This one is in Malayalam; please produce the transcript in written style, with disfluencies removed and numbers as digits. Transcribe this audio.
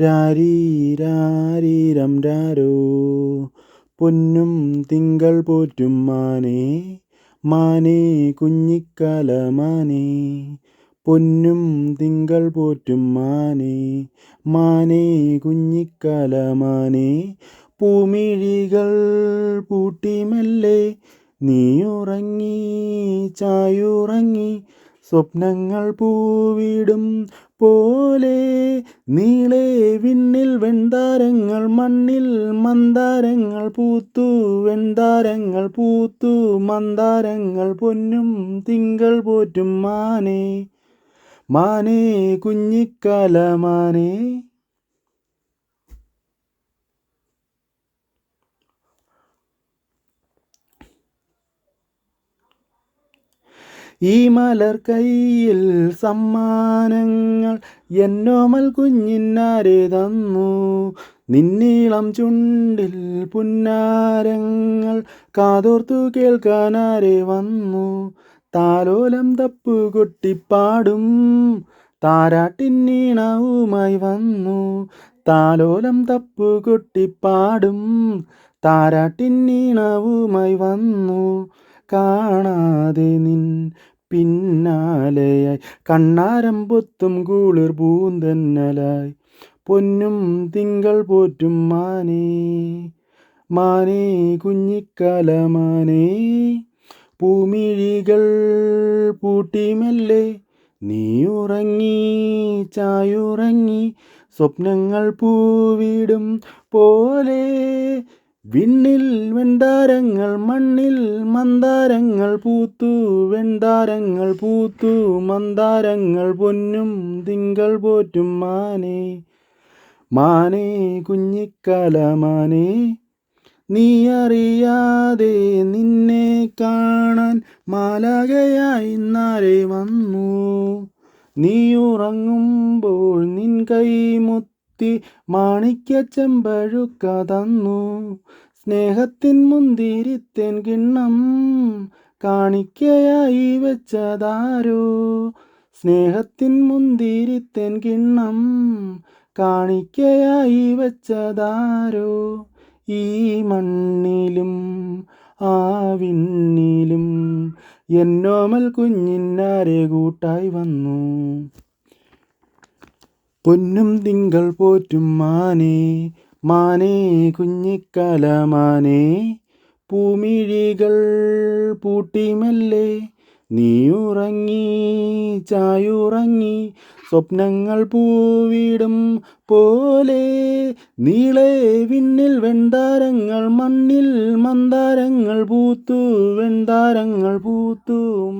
രാരീരാരീരം രാരോ. പൊന്നും തിങ്കൾ പോറ്റും മാനേ മാനേ കുഞ്ഞിക്കലമാനേ. പൊന്നും തിങ്കൾ പോറ്റും മാനേ മാനേ കുഞ്ഞിക്കലമാനേ. പൂമിഴികൾ പൂട്ടി മെല്ലെ നീയുറങ്ങി ചായുറങ്ങി. സ്വപ്നങ്ങൾ പൂവിടും പോലെ നീളെ വിണ്ണിൽ വെൺതാരങ്ങൾ മണ്ണിൽ മന്ദാരങ്ങൾ പൂത്തു. വെൺതാരങ്ങൾ പൂത്തു മന്ദാരങ്ങൾ. പൊന്നും തിങ്കൾ പോറ്റും മാനേ മാനേ കുഞ്ഞിക്കലമാനേ. ഈ മലർ കൈയിൽ സമ്മാനങ്ങൾ എന്നോമൽ കുഞ്ഞിനാരെ തന്നു. നിന്നീളം ചുണ്ടിൽ പുന്നാരങ്ങൾ കാതോർത്തു കേൾക്കാനാരെ വന്നു. താലോലം തപ്പു കൊട്ടിപ്പാടും താരാട്ടിന്നീണവുമായി വന്നു. താലോലം തപ്പു കൊട്ടിപ്പാടും താരാട്ടിന്നീണവുമായി വന്നു. കാണാതെ നിൻ പിന്നാലെയായി കണ്ണാരം പൊത്തും കുളിർ പൂന്തന്നലായി. പൊന്നും തിങ്കൾ പോറ്റും മാനേ മാനേ കുഞ്ഞിക്കലമാനേ. പൂമിഴികൾ പൂട്ടി മെല്ലെ നീയുറങ്ങി ചായുറങ്ങി. സ്വപ്നങ്ങൾ പൂവിടും പോലെ വിണ്ണിൽ വെൺതാരങ്ങൾ മണ്ണിൽ മന്ദാരങ്ങൾ പൂത്തു. വെൺതാരങ്ങൾ പൂത്തു മന്ദാരങ്ങൾ. പൊന്നും തിങ്കൾ പോറ്റും മാനേ മാനേ കുഞ്ഞിക്കലമാനേ. നീ അറിയാതെ നിന്നെ കാണാൻ മാലാഖയായി നാരെ വന്നു. നീ ഉറങ്ങുമ്പോൾ നിൻ കൈമുത്തി മാണിക്യച്ചെമ്പഴുക്ക തന്നു. സ്നേഹത്തിൻ മുന്തിരിത്തേൻ കിണ്ണം കാണിക്കയായി വെച്ചതാരോ. സ്നേഹത്തിൻ മുന്തിരിത്തേൻ കിണ്ണം കാണിക്കയായി വെച്ചതാരോ. ഈ മണ്ണിലും ആ വിണ്ണിലും എന്നോമൽ കുഞ്ഞിനാരെ കൂട്ടായി വന്നു. പൊന്നും തിങ്കൾ പോറ്റും മാനേ മാനേ കുഞ്ഞിക്കലമാനേ. പൂമിഴികൾ പൂട്ടി മെല്ലെ നീയുറങ്ങി ചായുറങ്ങി. സ്വപ്നങ്ങൾ പൂവിടും പോലെ നീളെ വിണ്ണിൽ വെൺതാരങ്ങൾ മണ്ണിൽ മന്ദാരങ്ങൾ പൂത്തു. വെൺതാരങ്ങൾ പൂത്തു